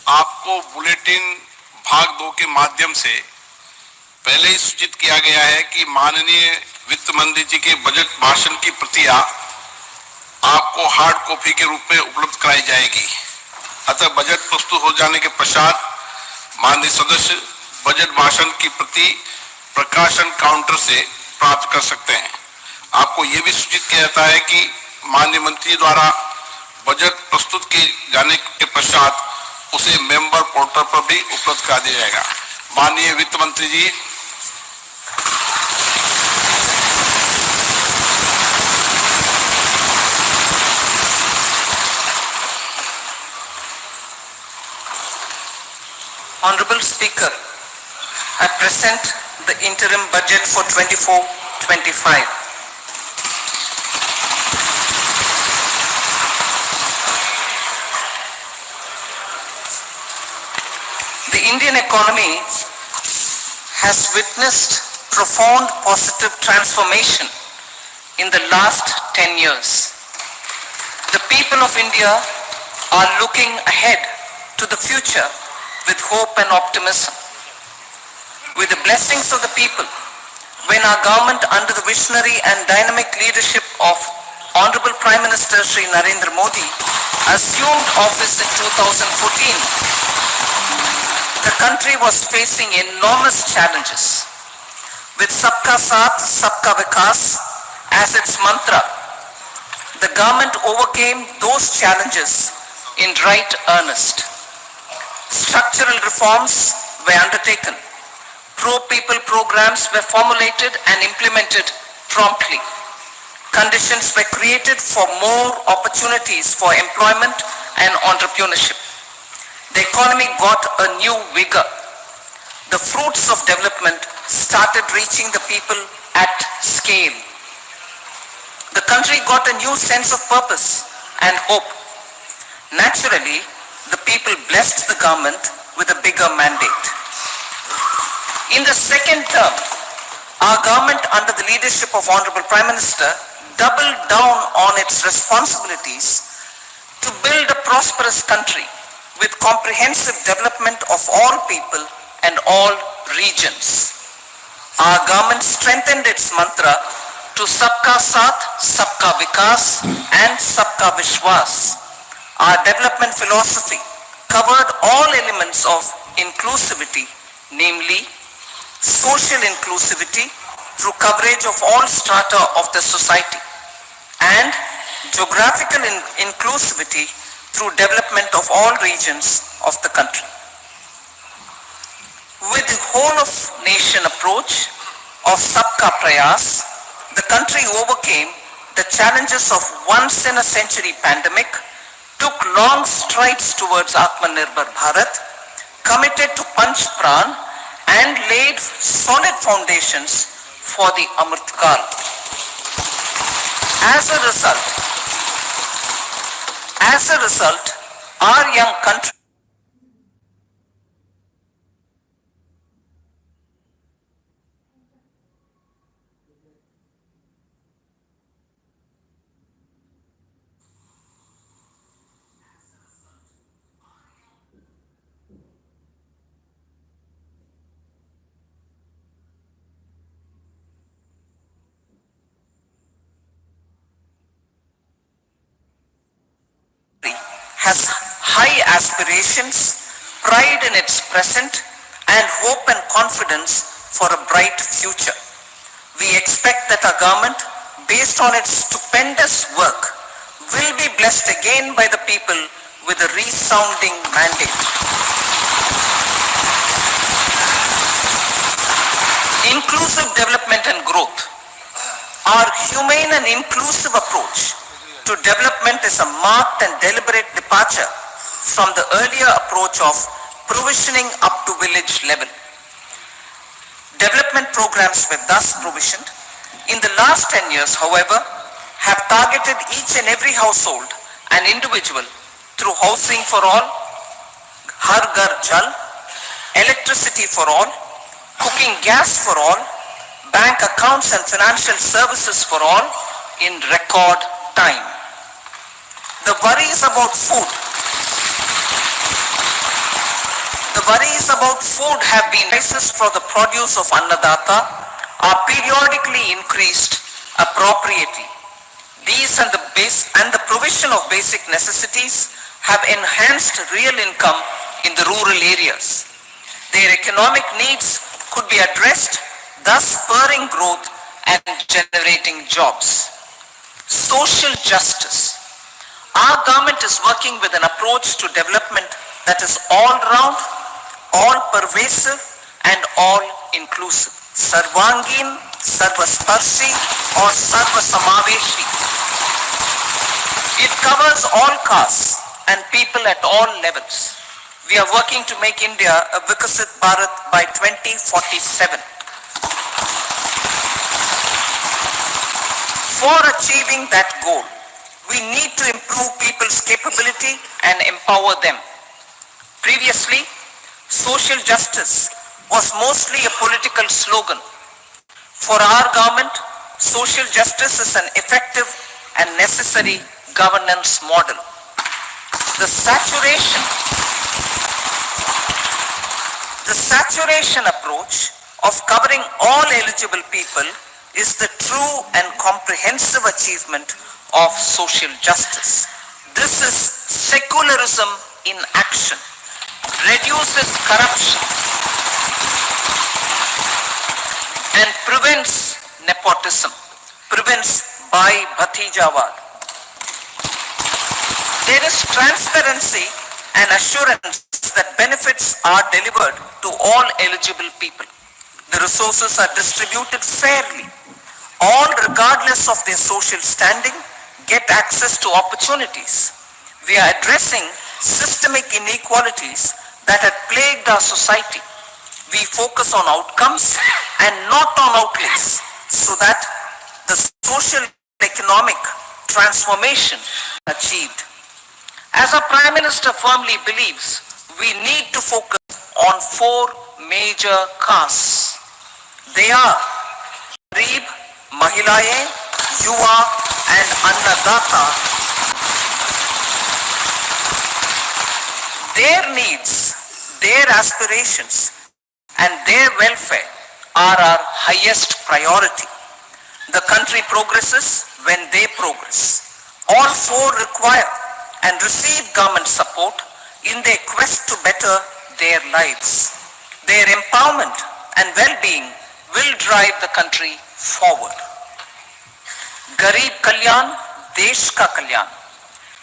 आपको बुलेटिन भाग 2 के माध्यम से पहले ही सूचित किया गया है कि माननीय वित्त मंत्री जी के बजट भाषण की प्रतियां आपको हार्ड कॉपी के रूप में उपलब्ध कराई जाएगी। अतः बजट प्रस्तुत हो जाने के पश्चात माननीय सदस्य बजट भाषण की प्रति प्रकाशन काउंटर से प्राप्त कर सकते हैं। आपको यह भी सूचित किया जाता है कि माननीय मंत्री द्वारा बजट प्रस्तुत किए जाने के पश्चात उसे मेंबर पोर्टल पर भी उपलब्ध करा दिया जाएगा। माननीय वित्त मंत्री जी। Honorable Speaker, I present the interim budget for 24-25. The Indian economy has witnessed profound positive transformation in the last 10 years. The people of India are looking ahead to the future with hope and optimism. With the blessings of the people, when our government under the visionary and dynamic leadership of Honorable Prime Minister Shri Narendra Modi assumed office in 2014, the country was facing enormous challenges. With Sabka Saath, Sabka Vikas as its mantra, the government overcame those challenges in right earnest. Structural reforms were undertaken. Pro-people programs were formulated and implemented promptly. Conditions were created for more opportunities for employment and entrepreneurship. The economy got a new vigor. The fruits of development started reaching the people at scale. The country got a new sense of purpose and hope. Naturally, the people blessed the government with a bigger mandate. In the second term, our government under the leadership of Honorable Prime Minister doubled down on its responsibilities to build a prosperous country with comprehensive development of all people and all regions. Our government strengthened its mantra to Sabka Saath, Sabka Vikas and Sabka Vishwas. Our development philosophy covered all elements of inclusivity, namely social inclusivity through coverage of all strata of the society and geographical inclusivity through development of all regions of the country. With the whole of nation approach of Sabka Prayas, the country overcame the challenges of once in a century pandemic, took long strides towards Atmanirbhar Bharat, committed to Panch Pran and laid solid foundations for the Amrit Kal. As a result, our young country has high aspirations, pride in its present, and hope and confidence for a bright future. We expect that our government, based on its stupendous work, will be blessed again by the people with a resounding mandate. Inclusive development and growth. Our humane and inclusive approach to development is a marked and deliberate departure from the earlier approach of provisioning up to village level. Development programs were thus provisioned. In the last 10 years, however, have targeted each and every household and individual through housing for all, Har Ghar Jal, electricity for all, cooking gas for all, bank accounts and financial services for all in record time. The worries about food worries about food have been prices for the produce of Annadata are periodically increased appropriately. These and the provision of basic necessities have enhanced real income in the rural areas. Their economic needs could be addressed, thus spurring growth and generating jobs. Social justice. Our government is working with an approach to development that is all-round, all-pervasive and all-inclusive. Sarvangin, Sarvasparshi or Sarvasamaveshi. It covers all castes and people at all levels. We are working to make India a Vikasit Bharat by 2047. For achieving that goal, we need to improve people's capability and empower them. Previously, social justice was mostly a political slogan. For our government, social justice is an effective and necessary governance model. The saturation approach of covering all eligible people is the true and comprehensive achievement of social justice. This is secularism in action, reduces corruption and prevents nepotism, prevents Bhai Bhatijawad. There is transparency and assurance that benefits are delivered to all eligible people. The resources are distributed fairly. All, regardless of their social standing, get access to opportunities. We are addressing systemic inequalities that had plagued our society. We focus on outcomes and not on outlays so that the social economic transformation is achieved. As our Prime Minister firmly believes, we need to focus on four major castes. They are Garib, Mahilaye, Yuva and Annadata. Their needs, their aspirations and their welfare are our highest priority. The country progresses when they progress. All four require and receive government support in their quest to better their lives. Their empowerment and well-being will drive the country forward. Garib Kalyan, Desh Ka Kalyan.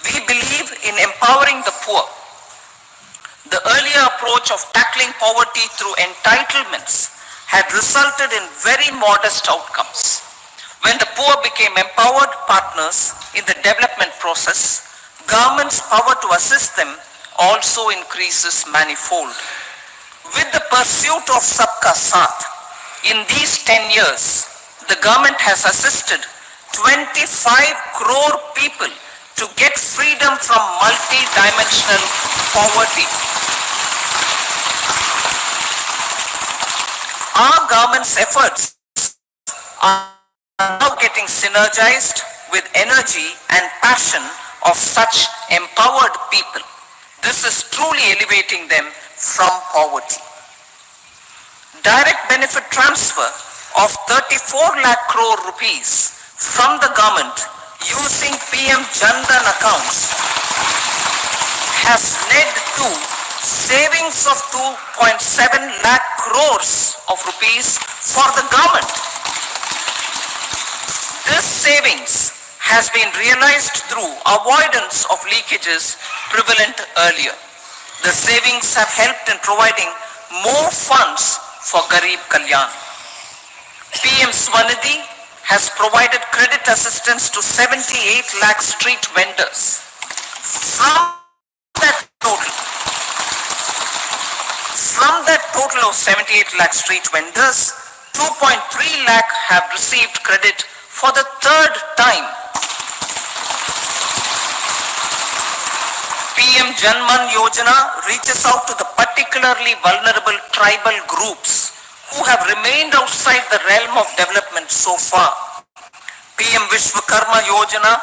We believe in empowering the poor. The earlier approach of tackling poverty through entitlements had resulted in very modest outcomes. When the poor became empowered partners in the development process, government's power to assist them also increases manifold. With the pursuit of Sabka Saath, in these 10 years, the government has assisted 25 crore people to get freedom from multi-dimensional poverty. Our government's efforts are now getting synergized with energy and passion of such empowered people. This is truly elevating them from poverty. Direct benefit transfer of 34 lakh crore rupees from the government using PM Jan Dhan accounts has led to savings of 2.7 lakh crores of rupees for the government. This savings has been realized through avoidance of leakages prevalent earlier. The savings have helped in providing more funds for Garib Kalyan. PM Swanidhi has provided credit assistance to 78 lakh street vendors. From that total of 78 lakh street vendors, 2.3 lakh have received credit for the third time. PM Janman Yojana reaches out to the particularly vulnerable tribal groups who have remained outside the realm of development so far. PM Vishwakarma Yojana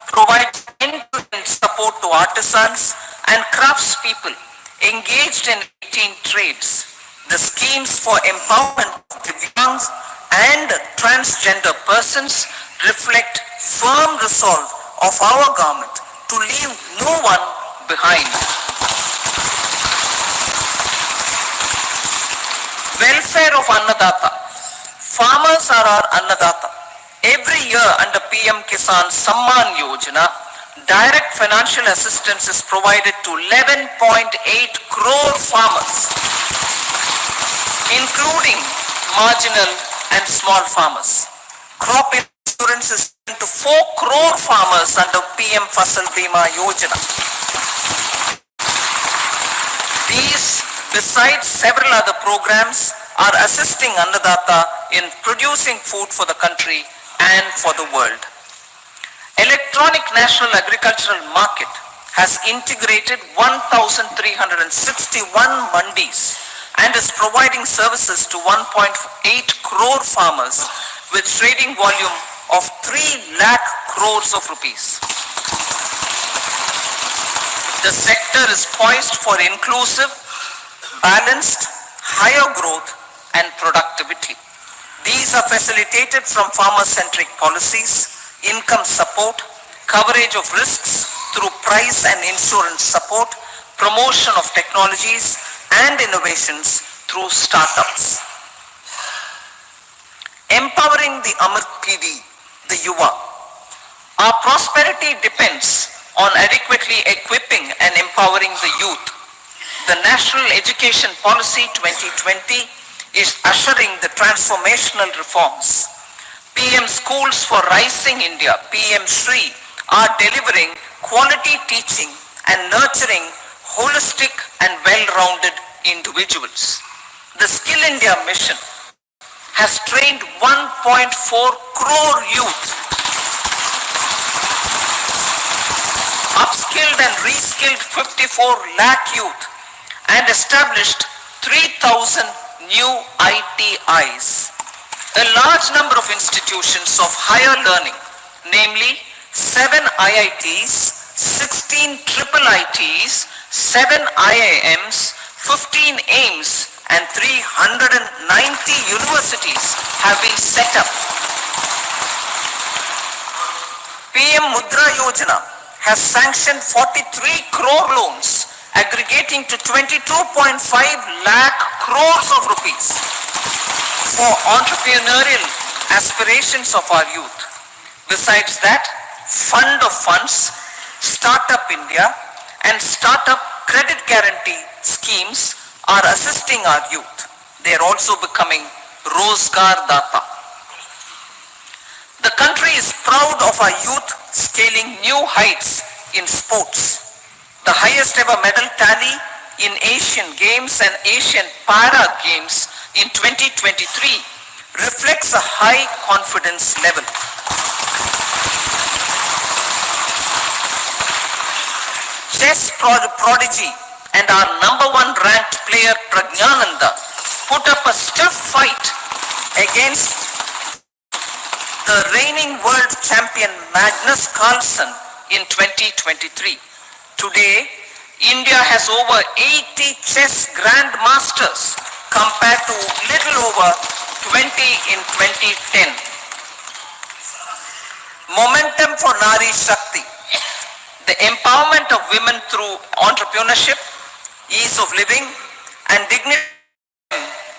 provides end-to-end support to artisans and craftspeople engaged in 18 trades. The schemes for empowerment of Divyangs and transgender persons reflect firm resolve of our government to leave no one behind. Welfare of Annadata. Farmers are our Annadata. Every year under PM Kisan Samman Yojana, direct financial assistance is provided to 11.8 crore farmers, including marginal and small farmers. Crop insurance is given to 4 crore farmers under PM Fasal Bima Yojana. These, besides several other programs, are assisting Annadata in producing food for the country and for the world. Electronic National Agricultural Market has integrated 1,361 mandis and is providing services to 1.8 crore farmers with trading volume of 3 lakh crores of rupees. The sector is poised for inclusive, balanced, higher growth and productivity. These are facilitated from farmer-centric policies, income support, coverage of risks through price and insurance support, promotion of technologies and innovations through startups. Empowering the Amrit PD, the Yuva. Our prosperity depends on adequately equipping and empowering the youth. The National Education Policy 2020 is ushering the transformational reforms. PM Schools for Rising India, PM Shri, are delivering quality teaching and nurturing holistic and well-rounded individuals. The Skill India mission has trained 1.4 crore youth, upskilled and reskilled 54 lakh youth, and established 3,000 new ITIs. A large number of institutions of higher learning, namely 7 IITs, 16 triple ITs, 7 IIMs, 15 AIMS, and 390 universities have been set up. PM Mudra Yojana has sanctioned 43 crore loans aggregating to 22.5 lakh crores of rupees for entrepreneurial aspirations of our youth. Besides that, Fund of Funds, Startup India and Startup Credit Guarantee schemes are assisting our youth. They are also becoming Rozgar Data. The country is proud of our youth scaling new heights in sports. The highest ever medal tally in Asian Games and Asian Para Games in 2023 reflects a high confidence level. Chess prodigy and our #1 ranked player Pragnananda put up a stiff fight against the reigning world champion Magnus Carlsen in 2023. Today, India has over 80 chess grandmasters compared to little over 20 in 2010. Momentum for Nari Shakti. The empowerment of women through entrepreneurship, ease of living, and dignity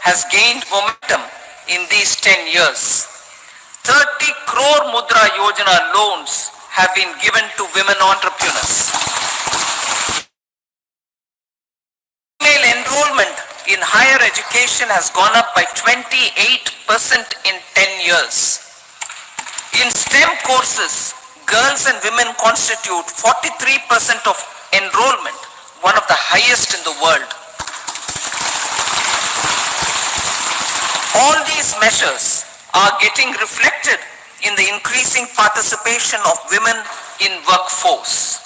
has gained momentum in these 10 years. 30 crore Mudra Yojana loans have been given to women entrepreneurs. Female enrollment in higher education has gone up by 28% in 10 years. In STEM courses, girls and women constitute 43% of enrollment, one of the highest in the world. All these measures are getting reflected in the increasing participation of women in workforce.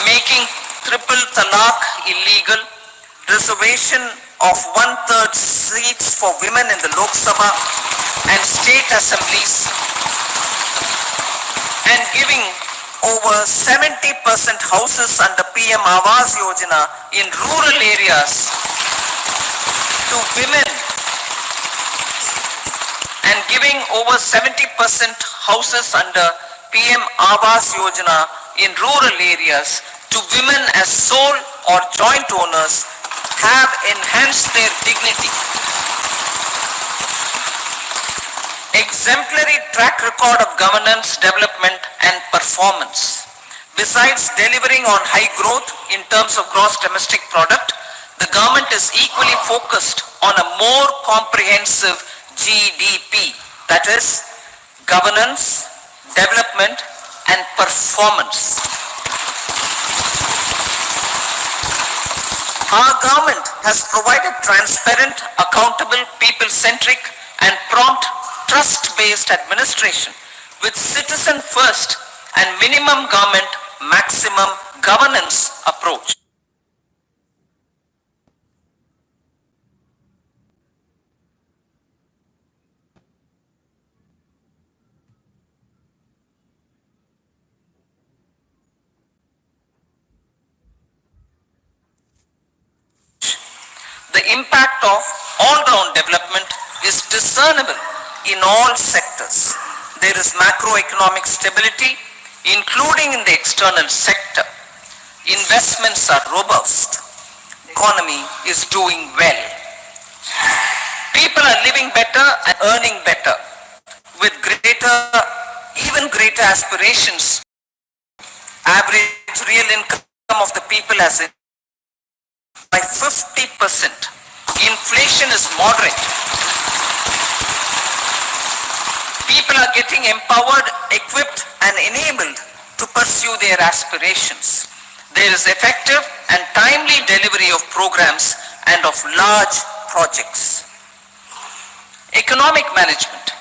Making triple talaq illegal, reservation of 1/3 seats for women in the Lok Sabha and state assemblies, and giving over 70% houses under PM Awas Yojana in rural areas to women and giving over 70% houses under PM Awas Yojana in rural areas to women as sole or joint owners have enhanced their dignity. Exemplary track record of governance, development and performance. Besides delivering on high growth in terms of gross domestic product, the government is equally focused on a more comprehensive GDP, that is, governance, development and performance. Our government has provided transparent, accountable, people-centric and prompt, trust-based administration with citizen-first and minimum government, maximum governance approach. The impact of all-round development is discernible in all sectors. There is macroeconomic stability, including in the external sector. Investments are robust. Economy is doing well. People are living better and earning better with even greater aspirations. Average real income of the people has increased by 50%. Inflation is moderate. People are getting empowered, equipped and enabled to pursue their aspirations. There is effective and timely delivery of programs and of large projects. Economic management.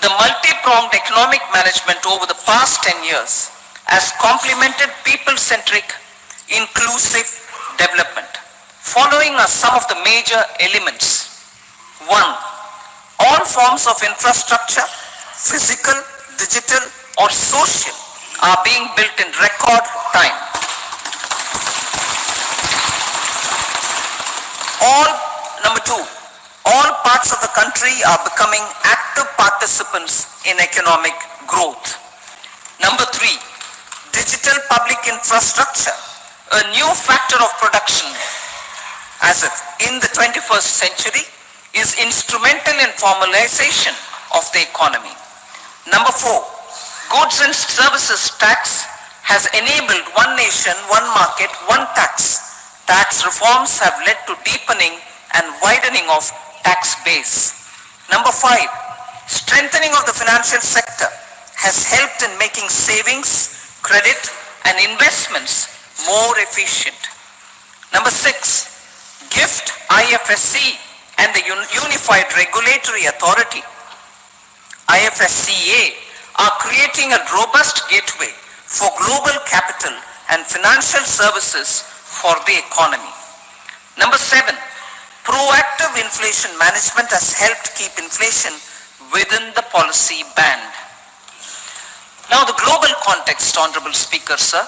The multi-pronged economic management over the past 10 years has complemented people-centric, inclusive development. Following are some of the major elements. 1. All forms of infrastructure, physical, digital or social, are being built in record time. Number 2, all parts of the country are becoming active participants in economic growth. Number 3, digital public infrastructure, a new factor of production in the 21st century, is instrumental in formalization of the economy. Number 4, goods and services tax has enabled one nation, one market, one tax. Tax reforms have led to deepening and widening of tax base. Number 5, strengthening of the financial sector has helped in making savings, credit and investments more efficient. Number 6, GIFT, IFSC and the Unified Regulatory Authority, IFSCA, are creating a robust gateway for global capital and financial services for the economy. Number 7, proactive inflation management has helped keep inflation within the policy band. Now the global context, Honorable Speaker, sir.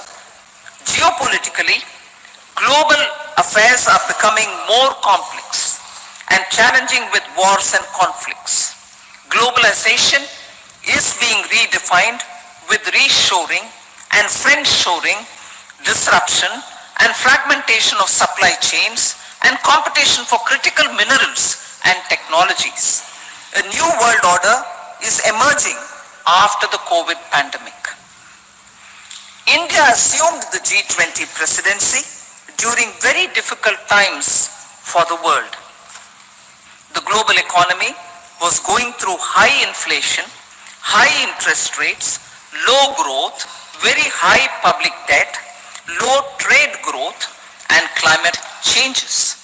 Geopolitically, global affairs are becoming more complex and challenging with wars and conflicts. Globalization is being redefined with reshoring and friendshoring, disruption and fragmentation of supply chains and competition for critical minerals and technologies. A new world order is emerging after the COVID pandemic. India assumed the G20 presidency during very difficult times for the world. The global economy was going through high inflation, high interest rates, low growth, very high public debt, low trade growth and climate changes.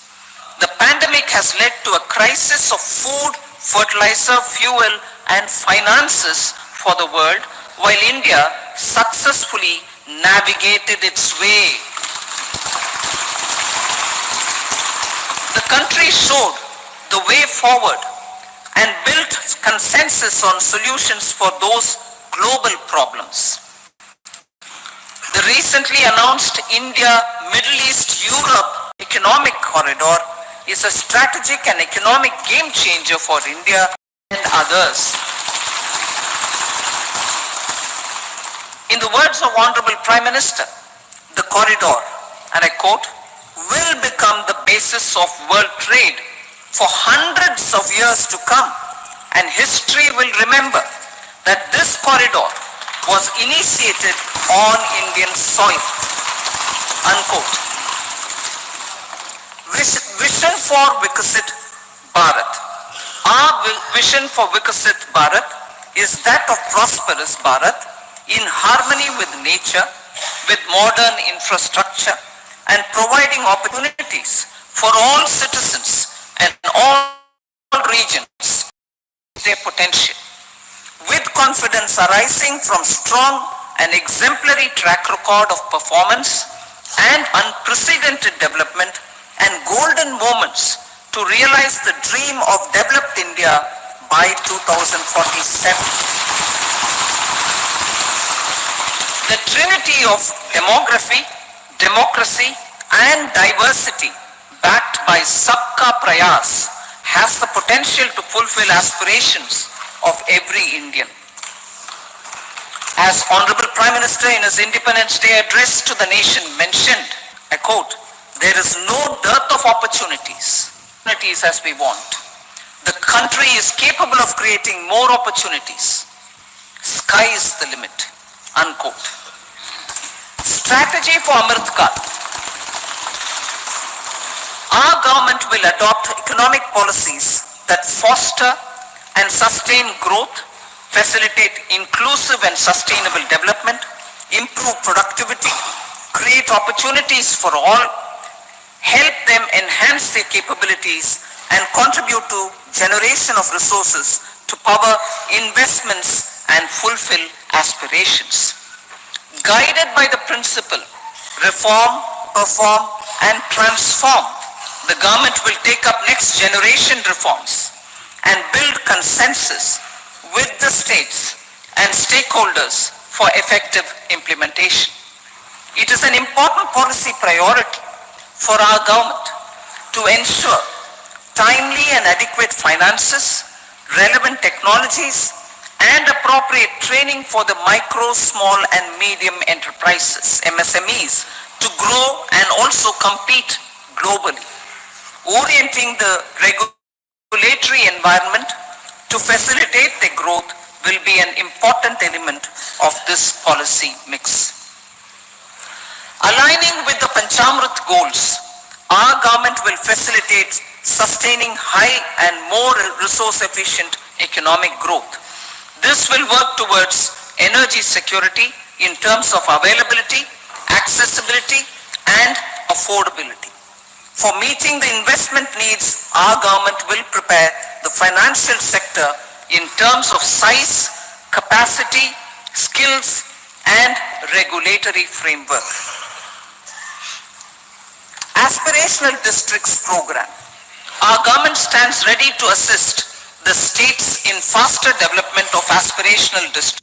The pandemic has led to a crisis of food, fertilizer, fuel and finances for the world, while India successfully navigated its way. The country showed the way forward and built consensus on solutions for those global problems. The recently announced India-Middle East-Europe economic corridor is a strategic and economic game changer for India and others. In the words of Honorable Prime Minister, the corridor, and I quote, will become the basis of world trade for hundreds of years to come, and history will remember that this corridor was initiated on Indian soil, unquote. Vision for Vikasit Bharat. Our vision for Vikasit Bharat is that of prosperous Bharat in harmony with nature, with modern infrastructure, and providing opportunities for all citizens and all regions their potential, with confidence arising from strong and exemplary track record of performance and unprecedented development and golden moments to realize the dream of developed India by 2047. The trinity of demography, democracy and diversity backed by Sabka Prayas has the potential to fulfill aspirations of every Indian. As Honorable Prime Minister in his Independence Day address to the nation mentioned, I quote, there is no dearth of opportunities as we want. The country is capable of creating more opportunities. Sky is the limit, unquote. Strategy for Amrit Kal. Our government will adopt economic policies that foster and sustain growth, facilitate inclusive and sustainable development, improve productivity, create opportunities for all, help them enhance their capabilities, and contribute to generation of resources to power investments and fulfill aspirations. Guided by the principle, reform, perform, and transform, the government will take up next generation reforms and build consensus with the states and stakeholders for effective implementation. It is an important policy priority for our government to ensure timely and adequate finances, relevant technologies, and appropriate training for the micro, small, and medium enterprises, MSMEs, to grow and also compete globally. Orienting the regulatory environment to facilitate their growth will be an important element of this policy mix. Aligning with the Panchamrit goals, our government will facilitate sustaining high and more resource-efficient economic growth. This will work towards energy security in terms of availability, accessibility, and affordability. For meeting the investment needs, our government will prepare the financial sector in terms of size, capacity, skills, and regulatory framework. Aspirational Districts Program. Our government stands ready to assist the states in faster development of aspirational districts.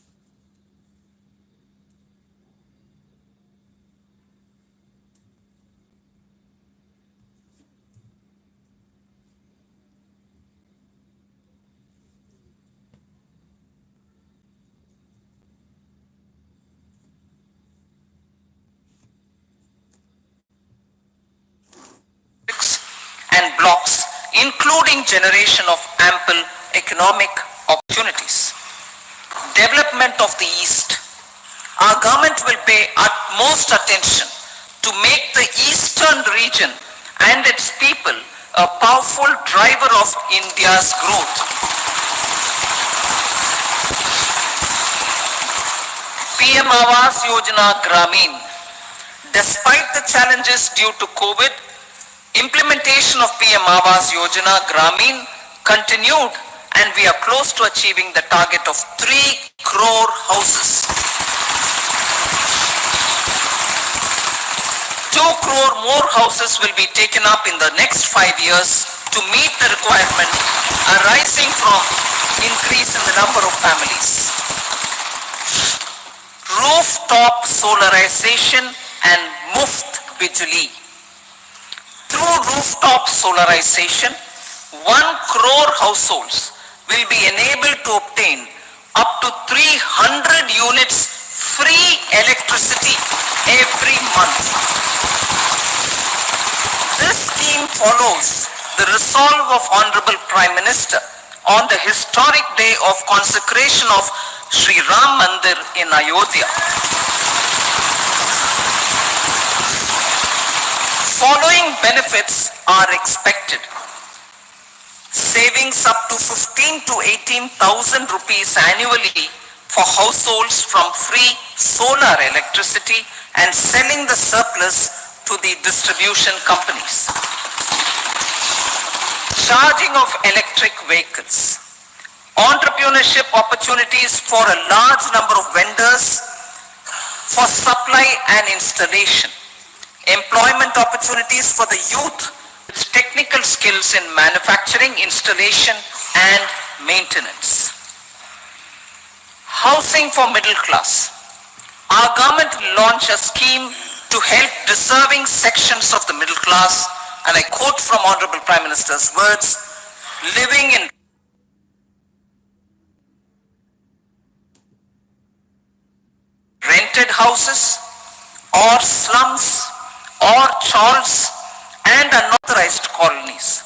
And blocks, including generation of ample economic opportunities. Development of the East. Our government will pay utmost attention to make the eastern region and its people a powerful driver of India's growth. PM Awas Yojana Gramin. Despite the challenges due to COVID, implementation of PM Awas Yojana Gramin continued, and we are close to achieving the target of 3 crore houses. 2 crore more houses will be taken up in the next 5 years to meet the requirement arising from increase in the number of families. rooftop solarization and Muft Bijli. Through rooftop solarization, 1 crore households will be enabled to obtain up to 300 units free electricity every month. This scheme follows the resolve of Honorable Prime Minister on the historic day of consecration of Sri Ram Mandir in Ayodhya. Following benefits are expected. Savings up to 15 to 18,000 rupees annually for households from free solar electricity and selling the surplus to the distribution companies. Charging of electric vehicles. Entrepreneurship opportunities for a large number of vendors for supply and installation. Employment opportunities for the youth with technical skills in manufacturing, installation and maintenance. Housing for middle class. Our government will launch a scheme to help deserving sections of the middle class, and I quote from Honorable Prime Minister's words, living in rented houses or slums or chawls and unauthorized colonies,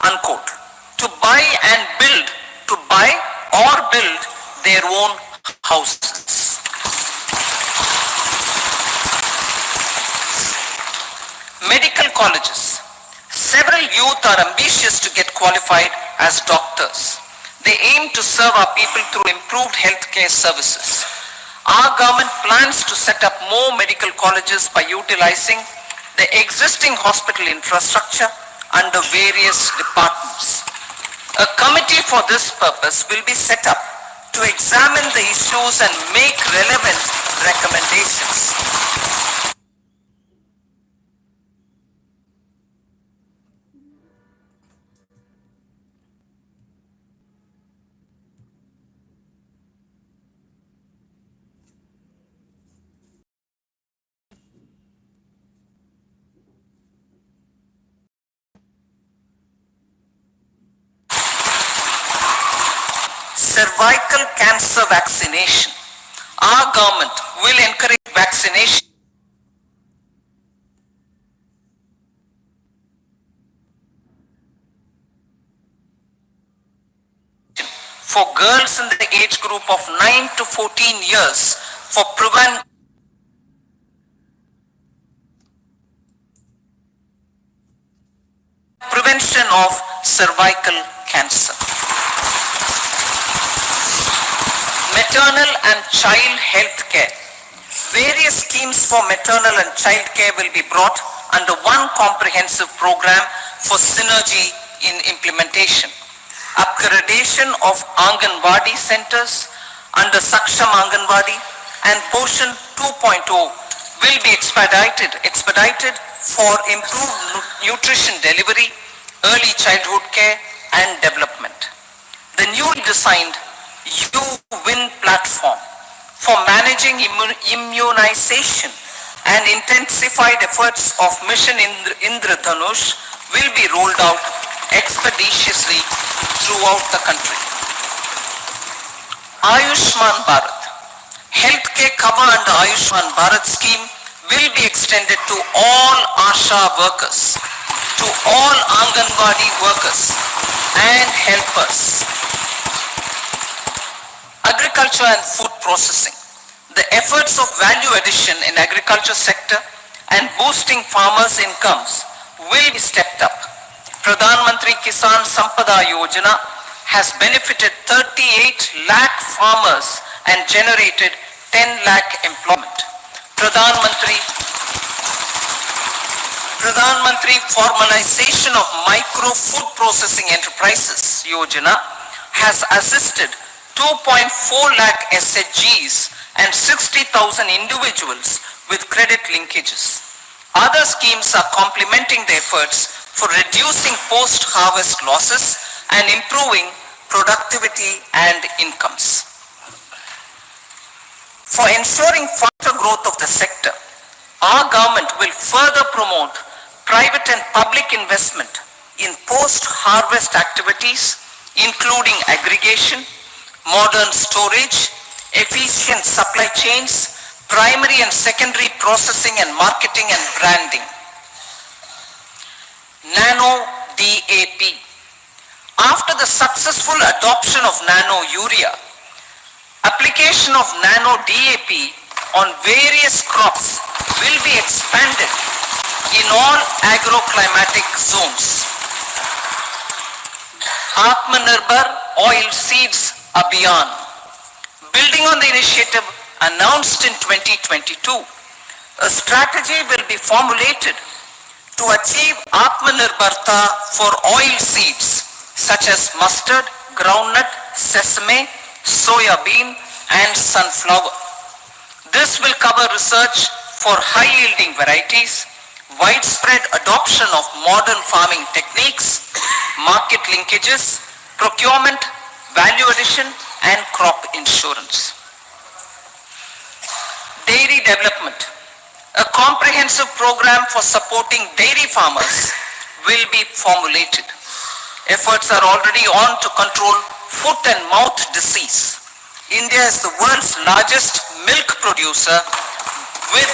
unquote, to buy or build their own houses. Medical colleges. Several youth are ambitious to get qualified as doctors. They aim to serve our people through improved healthcare services. Our government plans to set up more medical colleges by utilizing the existing hospital infrastructure under various departments. A committee for this purpose will be set up to examine the issues and make relevant recommendations. Cervical cancer vaccination. Our government will encourage vaccination for girls in the age group of 9 to 14 years for prevention of cervical cancer. Maternal and child health care. Various schemes for maternal and child care will be brought under one comprehensive program for synergy in implementation. Upgradation of Anganwadi centers under Saksham Anganwadi and Poshan 2.0 will be expedited for improved nutrition delivery, early childhood care and development. The newly designed U-Win platform for managing immunization and intensified efforts of Mission Indradhanush will be rolled out expeditiously throughout the country. Ayushman Bharat. Healthcare cover under Ayushman Bharat scheme will be extended to all ASHA workers, to all Anganwadi workers and helpers. Agriculture and food processing. The efforts of value addition in agriculture sector and boosting farmers' incomes will be stepped up. Pradhan Mantri Kisan Sampada Yojana has benefited 38 lakh farmers and generated 10 lakh employment. Pradhan Mantri Formalization of Micro Food Processing Enterprises Yojana has assisted 2.4 lakh SHGs and 60,000 individuals with credit linkages. Other schemes are complementing the efforts for reducing post-harvest losses and improving productivity and incomes. For ensuring faster growth of the sector, our government will further promote private and public investment in post-harvest activities, including aggregation, modern storage, efficient supply chains, primary and secondary processing and marketing and branding. Nano DAP. After the successful adoption of nano urea, application of nano DAP on various crops will be expanded in all agroclimatic zones. Atmanirbhar Oil Seeds Abhiyan. Building on the initiative announced in 2022, a strategy will be formulated to achieve Atmanirbharta for oil seeds such as mustard, groundnut, sesame, soya bean and sunflower. This will cover research for high-yielding varieties, widespread adoption of modern farming techniques, market linkages, procurement, value addition and crop insurance. Dairy development. A comprehensive program for supporting dairy farmers will be formulated. Efforts are already on to control foot and mouth disease. India is the world's largest milk producer with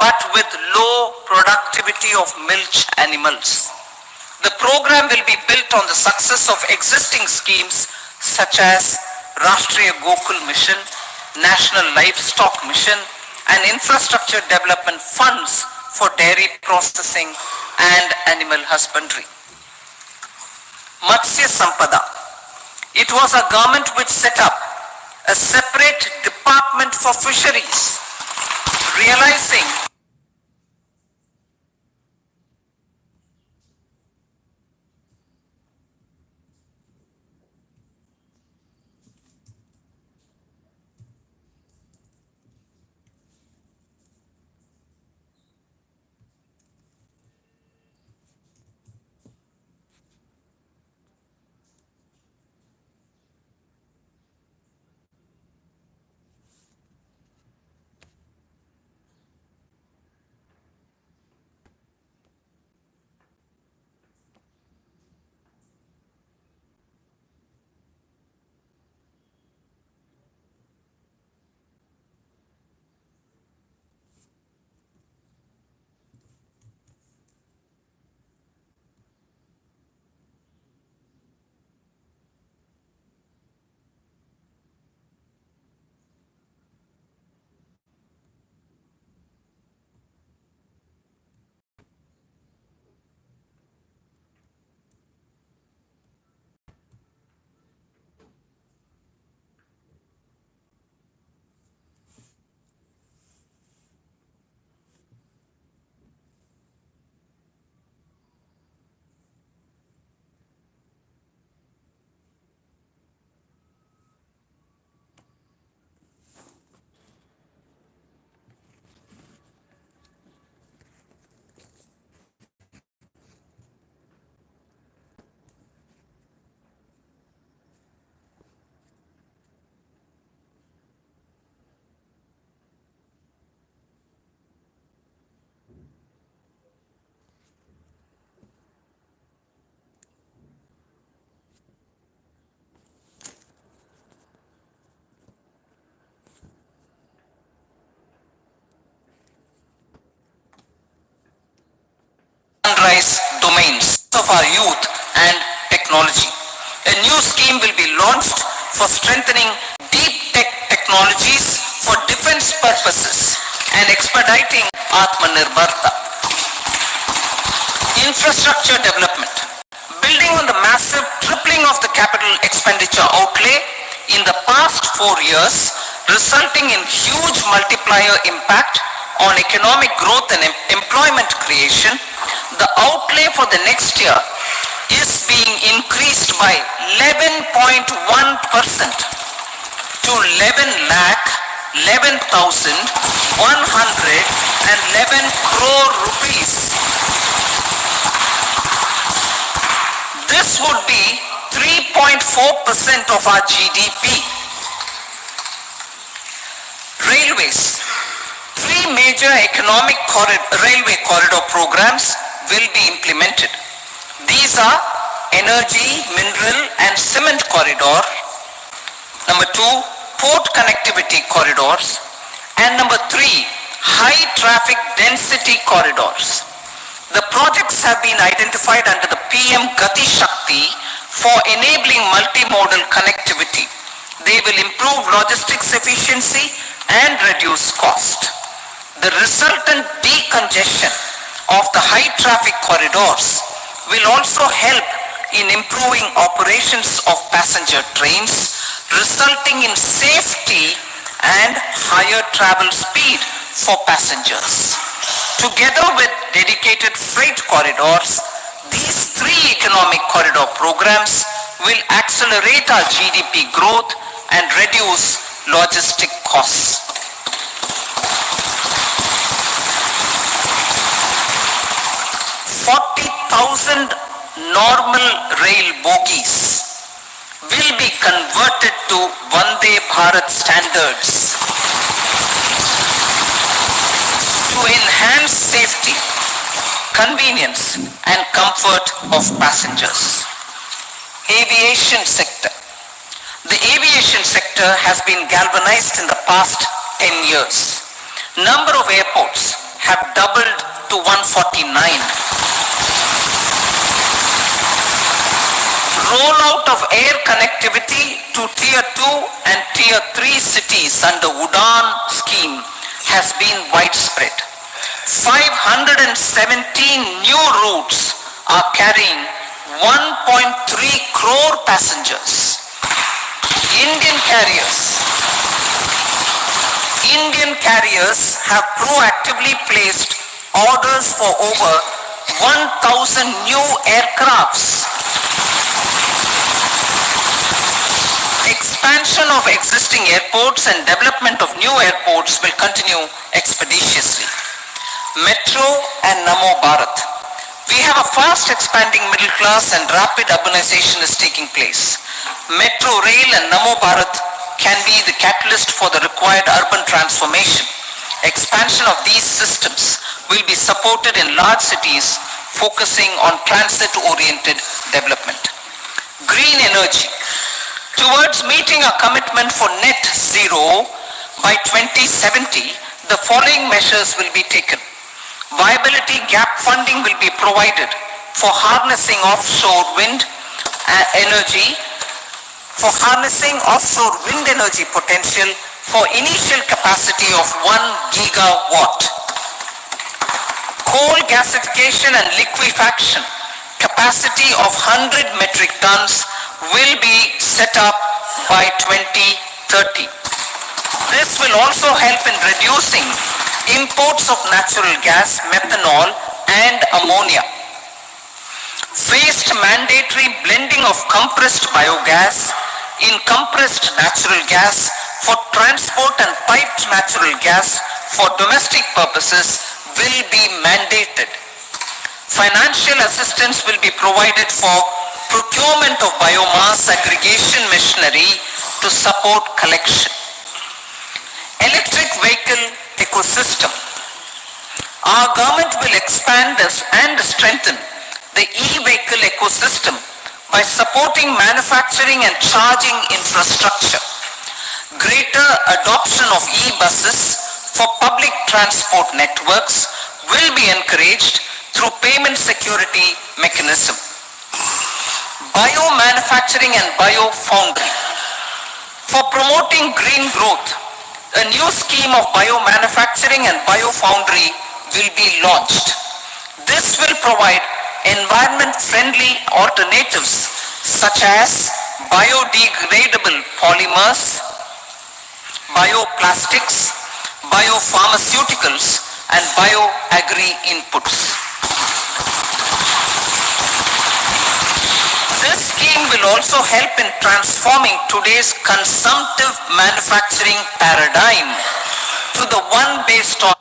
but with low productivity of milch animals. The program will be built on the success of existing schemes such as Rashtriya Gokul Mission, National Livestock Mission, and infrastructure development funds for dairy processing and animal husbandry. Matsya Sampada. It was our government which set up a separate department for fisheries, realizing sunrise domains of our youth and technology. A new scheme will be launched for strengthening deep tech technologies for defense purposes and expediting Atmanirbharta. Infrastructure development. Building on the massive tripling of the capital expenditure outlay in the past 4 years, resulting in huge multiplier impact on economic growth and employment creation, the outlay for the next year is being increased by 11.1% to 11,111 crore rupees. This would be 3.4% of our GDP. Railways. Three major railway corridor programs will be implemented. These are energy, mineral and cement corridor. Number two, port connectivity corridors. And number three, high traffic density corridors. The projects have been identified under the PM Gati Shakti for enabling multimodal connectivity. They will improve logistics efficiency and reduce cost. The resultant decongestion of the high traffic corridors will also help in improving operations of passenger trains, resulting in safety and higher travel speed for passengers. Together with dedicated freight corridors, these three economic corridor programs will accelerate our GDP growth and reduce logistic costs. 40,000 normal rail bogies will be converted to Vande Bharat standards to enhance safety, convenience and comfort of passengers. Aviation sector. The aviation sector has been galvanized in the past 10 years. Number of airports have doubled to 149. Rollout of air connectivity to Tier 2 and Tier 3 cities under UDAN scheme has been widespread. 517 new routes are carrying 1.3 crore passengers. Indian carriers have proactively placed orders for over 1,000 new aircrafts. Expansion of existing airports and development of new airports will continue expeditiously. Metro and Namo Bharat. We have a fast expanding middle class and rapid urbanization is taking place. Metro rail and Namo Bharat can be the catalyst for the required urban transformation. Expansion of these systems will be supported in large cities focusing on transit-oriented development. Green energy. Towards meeting our commitment for net zero by 2070, the following measures will be taken. Viability gap funding will be provided for harnessing offshore wind energy potential for initial capacity of 1 gigawatt. Coal gasification and liquefaction capacity of 100 metric tons will be set up by 2030. This will also help in reducing imports of natural gas, methanol and ammonia. Phased mandatory blending of compressed biogas in compressed natural gas for transport and piped natural gas for domestic purposes will be mandated. Financial assistance will be provided for procurement of biomass aggregation machinery to support collection. Electric vehicle ecosystem. Our government will expand and strengthen the e-vehicle ecosystem by supporting manufacturing and charging infrastructure. Greater adoption of e-buses for public transport networks will be encouraged through payment security mechanism. Biomanufacturing and biofoundry. For promoting green growth, a new scheme of biomanufacturing and biofoundry will be launched. This will provide environment-friendly alternatives such as biodegradable polymers, bioplastics, biopharmaceuticals, and bioagri inputs. This scheme will also help in transforming today's consumptive manufacturing paradigm to the one based on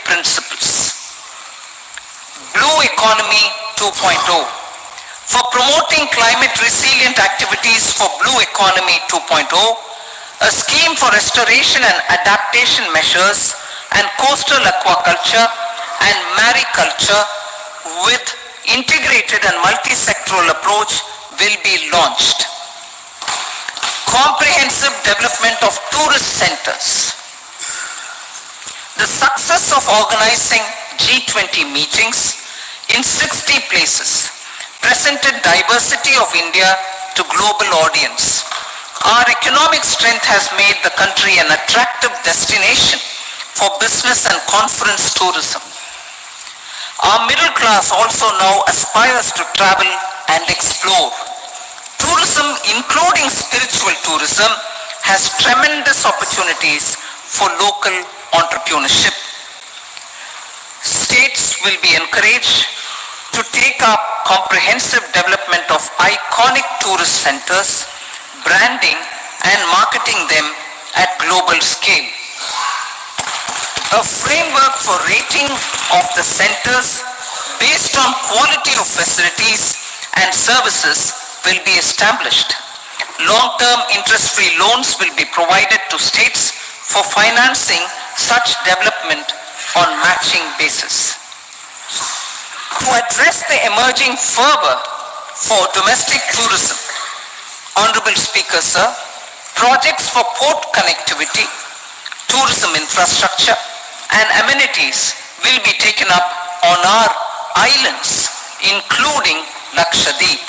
principles. Blue Economy 2.0. For promoting climate resilient activities for Blue Economy 2.0, a scheme for restoration and adaptation measures and coastal aquaculture and mariculture with integrated and multi-sectoral approach will be launched. Comprehensive development of tourist centers. The success of organizing G20 meetings in 60 places presented diversity of India to global audience. Our economic strength has made the country an attractive destination for business and conference tourism. Our middle class also now aspires to travel and explore. Tourism, including spiritual tourism, has tremendous opportunities for local entrepreneurship. States will be encouraged to take up comprehensive development of iconic tourist centers, branding and marketing them at global scale. A framework for rating of the centers based on quality of facilities and services will be established. Long-term interest-free loans will be provided to states for financing such development on matching basis. To address the emerging fervor for domestic tourism, Honorable Speaker, sir, projects for port connectivity, tourism infrastructure and amenities will be taken up on our islands, including Lakshadweep.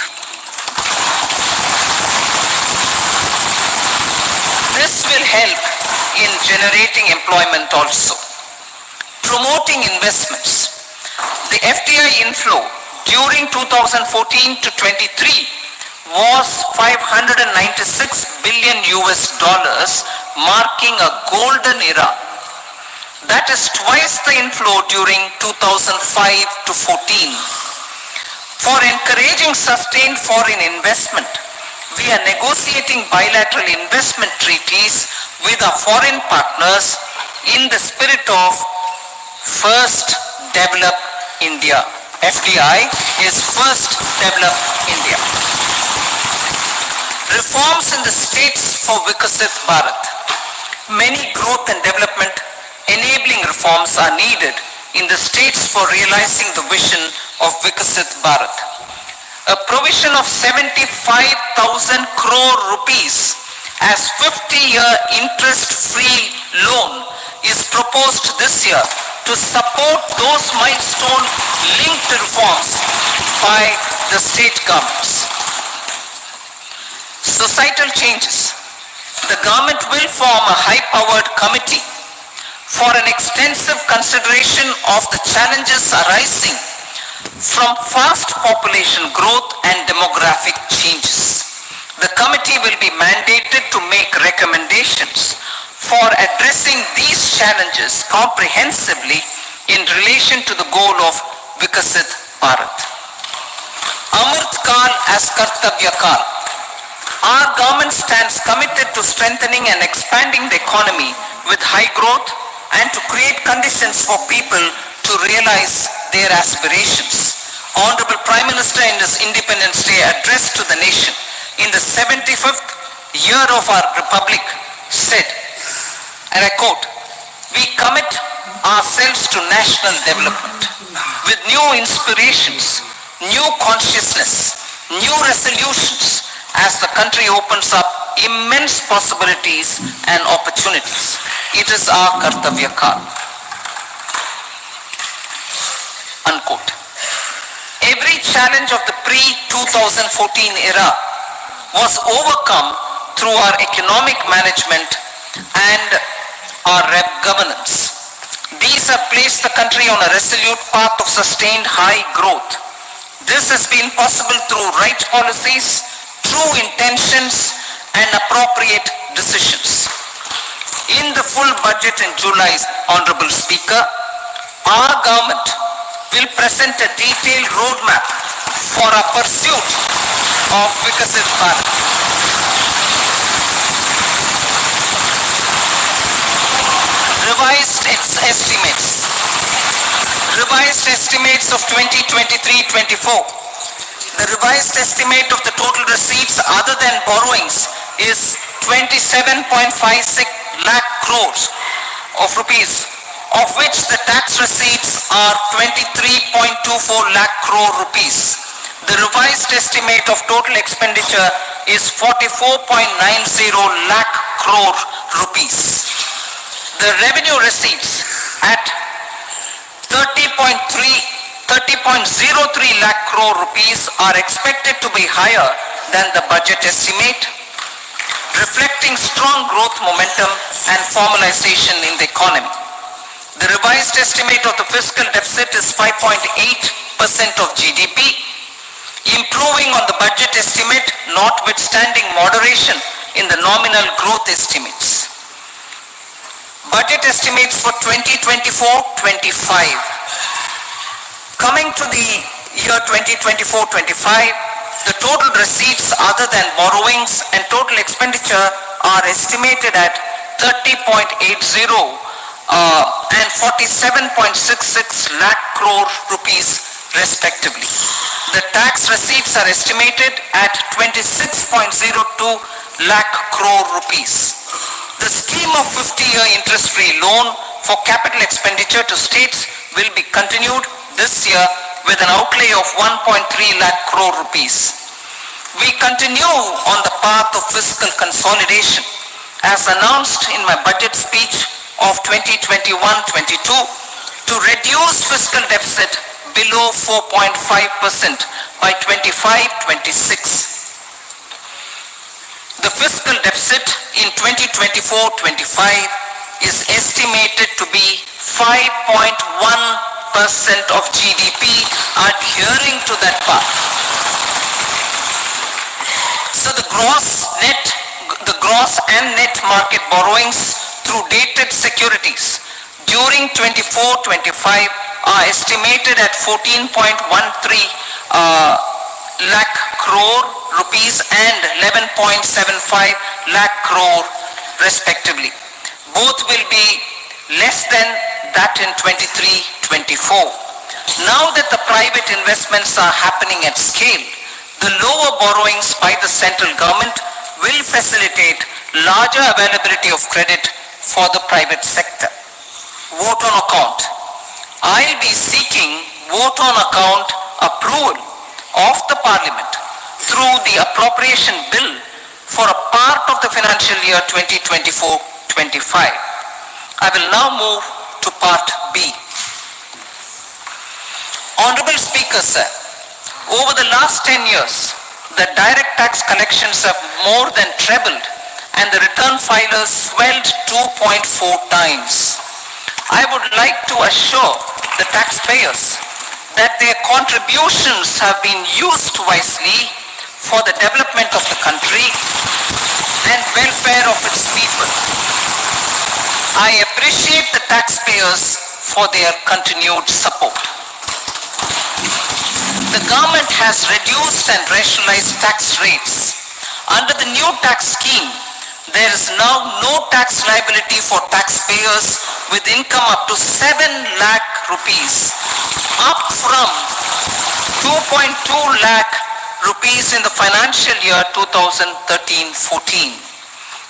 This will help in generating employment also. Promoting investments. The FDI inflow during 2014 to 23 was $596 billion, marking a golden era. That is twice the inflow during 2005 to 14. For encouraging sustained foreign investment, we are negotiating bilateral investment treaties with our foreign partners in the spirit of First Develop India. FDI is First Develop India. Reforms in the states for Vikasit Bharat. Many growth and development enabling reforms are needed in the states for realizing the vision of Vikasit Bharat. A provision of 75,000 crore rupees as 50-year interest-free loan is proposed this year to support those milestone-linked reforms by the state governments. Societal changes. The government will form a high-powered committee for an extensive consideration of the challenges arising from fast population growth and demographic changes. The committee will be mandated to make recommendations for addressing these challenges comprehensively in relation to the goal of Vikasit Bharat. Amrit Kal as Kartavya Kal. Our government stands committed to strengthening and expanding the economy with high growth and to create conditions for people to realize their aspirations. Honorable Prime Minister in his Independence Day address to the nation in the 75th year of our Republic said, and I quote, "We commit ourselves to national development with new inspirations, new consciousness, new resolutions as the country opens up immense possibilities and opportunities. It is our Kartavya Kal." Unquote. Every challenge of the pre-2014 era was overcome through our economic management and our governance. These have placed the country on a resolute path of sustained high growth. This has been possible through right policies, true intentions, and appropriate decisions. In the full budget in July, Honorable Speaker, our government will present a detailed roadmap for our pursuit of Vikasit Bharat. Revised its estimates revised estimates of 2023-24. The revised estimate of the total receipts other than borrowings is 27.56 lakh crores of rupees, of which the tax receipts are 23.24 lakh crore rupees. The revised estimate of total expenditure is 44.90 lakh crore rupees. The revenue receipts at 30.03 lakh crore rupees are expected to be higher than the budget estimate, reflecting strong growth momentum and formalization in the economy. The revised estimate of the fiscal deficit is 5.8% of GDP, improving on the budget estimate notwithstanding moderation in the nominal growth estimates. Budget estimates for 2024-25. Coming to the year 2024-25, the total receipts other than borrowings and total expenditure are estimated at 30.80 and 47.66 lakh crore rupees respectively. The tax receipts are estimated at 26.02 lakh crore rupees. The scheme of 50-year interest-free loan for capital expenditure to states will be continued this year with an outlay of 1.3 lakh crore rupees. We continue on the path of fiscal consolidation as announced in my budget speech of 2021-22 to reduce fiscal deficit below 4.5% by 25-26. The fiscal deficit in 2024-25 is estimated to be 5.1% of GDP, adhering to that path. So the gross and net market borrowings through dated securities during 24-25 are estimated at 14.13 lakh crore rupees and 11.75 lakh crore respectively. Both will be less than that in 23-24. Now that the private investments are happening at scale, the lower borrowings by the central government will facilitate larger availability of credit for the private sector. Vote on account. I'll be seeking vote on account approval of the Parliament through the appropriation bill for a part of the financial year 2024-25. I will now move to part B. Honorable Speaker, sir, over the last 10 years, the direct tax collections have more than trebled and the return filers swelled 2.4 times. I would like to assure the taxpayers that their contributions have been used wisely for the development of the country and welfare of its people. I appreciate the taxpayers for their continued support. The government has reduced and rationalized tax rates. Under the new tax scheme, there is now no tax liability for taxpayers with income up to 7 lakh rupees, up from 2.2 lakh rupees in the financial year 2013-14.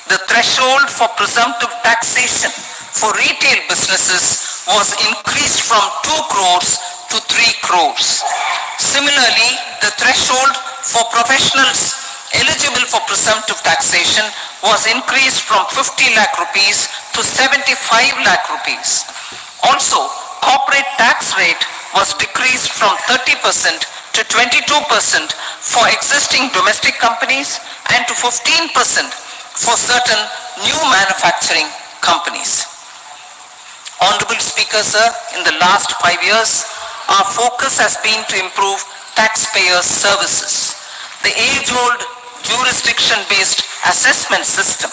The threshold for presumptive taxation for retail businesses was increased from 2 crores to 3 crores. Similarly, the threshold for professionals eligible for presumptive taxation was increased from 50 lakh rupees to 75 lakh rupees. Also, corporate tax rate was decreased from 30% to 22% for existing domestic companies and to 15% for certain new manufacturing companies. Honorable Speaker, sir, in the last 5 years, our focus has been to improve taxpayer services. The age-old jurisdiction-based assessment system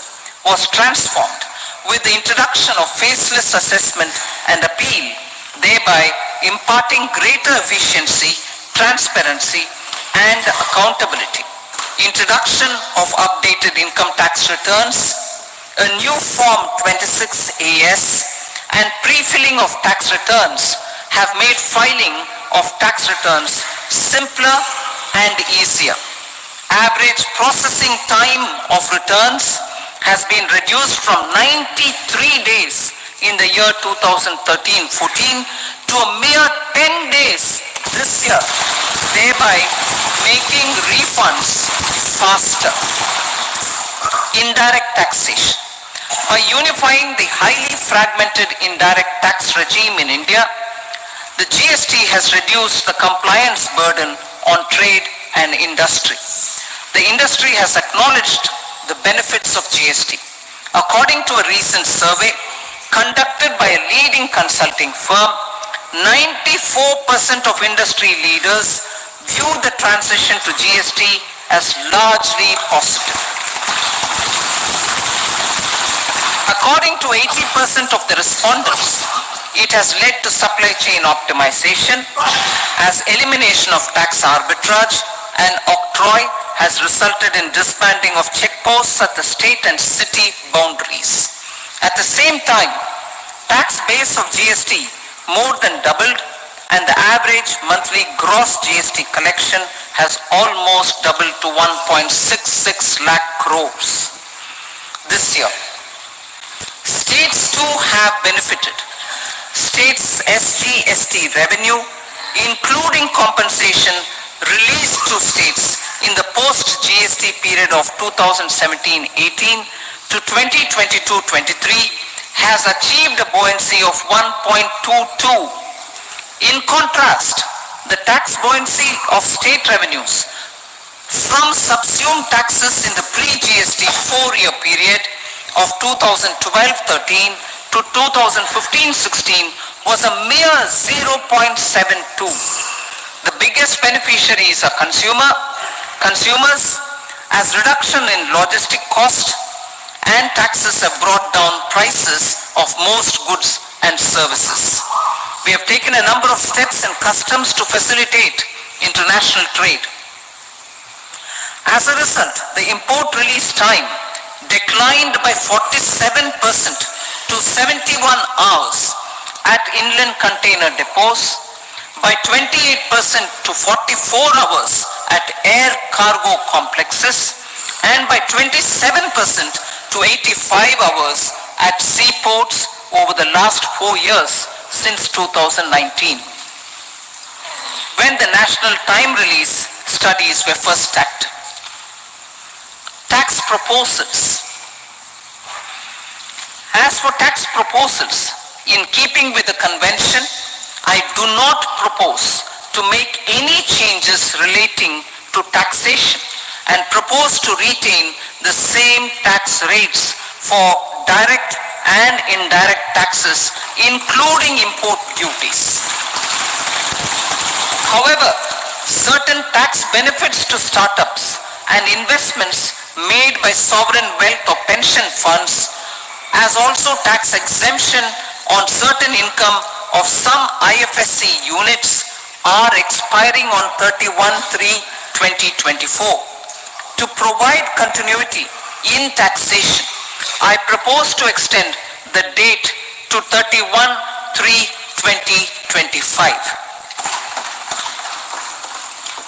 was transformed with the introduction of faceless assessment and appeal, thereby imparting greater efficiency, transparency, and accountability. Introduction of updated income tax returns, a new Form 26AS, and pre-filling of tax returns have made filing of tax returns simpler and easier. Average processing time of returns has been reduced from 93 days in the year 2013-14 to a mere 10 days this year, thereby making refunds faster. Indirect taxation. By unifying the highly fragmented indirect tax regime in India, the GST has reduced the compliance burden on trade and industry. The industry has acknowledged the benefits of GST. According to a recent survey conducted by a leading consulting firm, 94% of industry leaders view the transition to GST as largely positive. According to 80% of the respondents, it has led to supply chain optimization as elimination of tax arbitrage and octroi has resulted in disbanding of checkposts at the state and city boundaries. At the same time, tax base of GST more than doubled and the average monthly gross GST collection has almost doubled to 1.66 lakh crores this year. States too have benefited. States' SGST revenue, including compensation released to states in the post-GST period of 2017-18 to 2022-23 has achieved a buoyancy of 1.22. In contrast, the tax buoyancy of state revenues from subsumed taxes in the pre-GST 4-year period of 2012-13 to 2015-16 was a mere 0.72. The biggest beneficiaries are consumers, as reduction in logistic cost and taxes have brought down prices of most goods and services. We have taken a number of steps in customs to facilitate international trade. As a result, the import release time declined by 47% to 71 hours at inland container depots, by 28% to 44 hours at air cargo complexes, and by 27% to 85 hours at seaports over the last 4 years since 2019, when the national time release studies were first started. Tax proposals. As for tax proposals, in keeping with the convention, I do not propose to make any changes relating to taxation and propose to retain the same tax rates for direct and indirect taxes, including import duties. However, certain tax benefits to startups and investments made by sovereign wealth or pension funds, as also tax exemption on certain income of some IFSC units are expiring on 31/3/2024. To provide continuity in taxation, I propose to extend the date to 31/3/2025.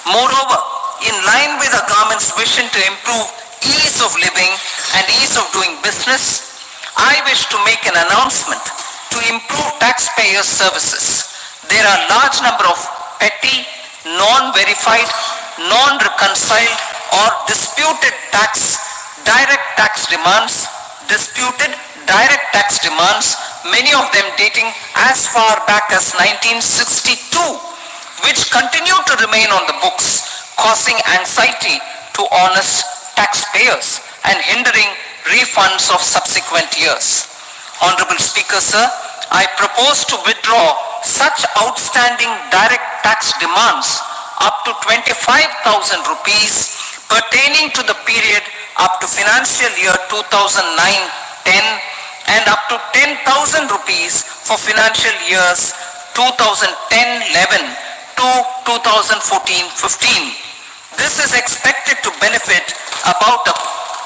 Moreover, in line with the government's vision to improve ease of living and ease of doing business, I wish to make an announcement to improve taxpayer services. There are a large number of petty, non-verified, non-reconciled or disputed direct tax demands, many of them dating as far back as 1962, which continue to remain on the books, causing anxiety to honest taxpayers and hindering refunds of subsequent years. Honorable Speaker, sir, I propose to withdraw such outstanding direct tax demands up to 25,000 rupees pertaining to the period up to financial year 2009-10 and up to 10,000 rupees for financial years 2010-11 to 2014-15. This is expected to benefit about 1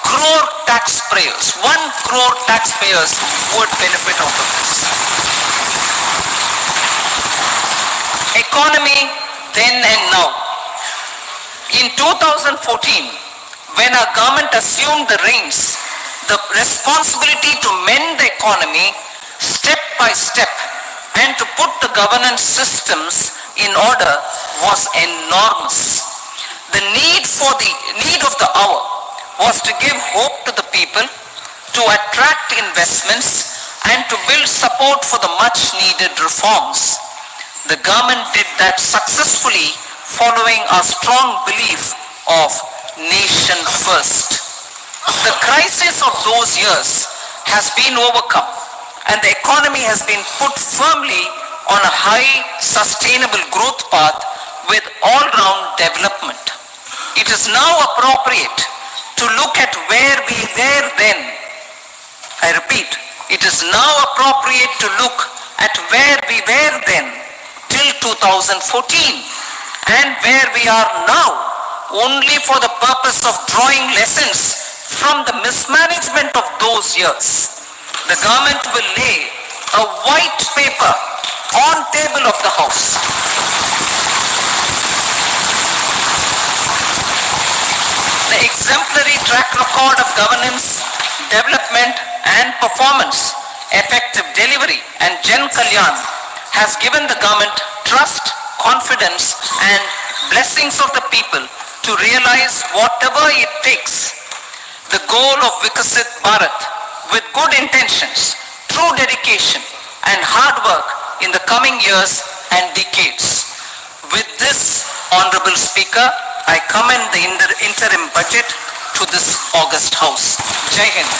crore taxpayers. 1 crore taxpayers would benefit out of this. Economy then and now. In 2014, when our government assumed the reins, the responsibility to mend the economy step by step and to put the governance systems in order was enormous. The need of the hour was to give hope to the people, to attract investments, and to build support for the much needed reforms. The government did that successfully, following our strong belief of nation first. The crisis of those years has been overcome, and the economy has been put firmly on a high sustainable growth path with all-round development. It is now appropriate to look at where we were then. I repeat, it is now appropriate to look at where we were then till 2014 and where we are now, only for the purpose of drawing lessons from the mismanagement of those years. The government will lay a white paper on table of the House. The exemplary track record of governance, development and performance, effective delivery and Jan Kalyan has given the government trust, confidence and blessings of the people to realize whatever it takes. The goal of Vikasit Bharat with good intentions, true dedication and hard work in the coming years and decades. With this, Honorable Speaker, I commend the interim budget to this august House. Jai Hind.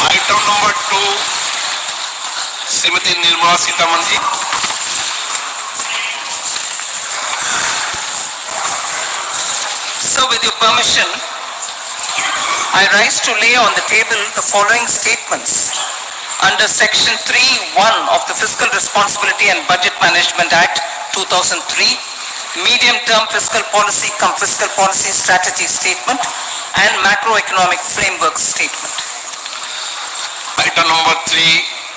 Item number 2, Srimati Nirmala Sitharaman ji. So with your permission, I rise to lay on the table the following statements. Under Section 3(1) of the Fiscal Responsibility and Budget Management Act 2003, Medium-Term Fiscal Policy cum Fiscal Policy Strategy Statement and Macroeconomic Framework Statement. Item number 3,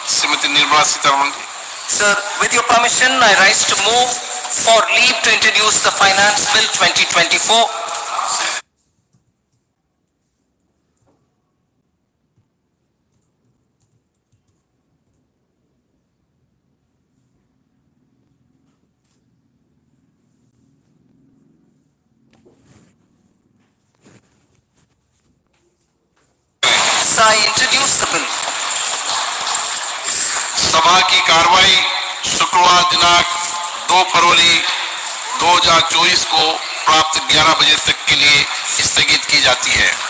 Srimati Nirmala Sitharaman ji. Sir, with your permission, I rise to move for leave to introduce the Finance Bill 2024. So I introduce the bill. सभा की कार्रवाई शुक्रवार दिनांक 2 फरवरी 2024 को प्राप्त 11 बजे तक के लिए स्थगित की जाती है।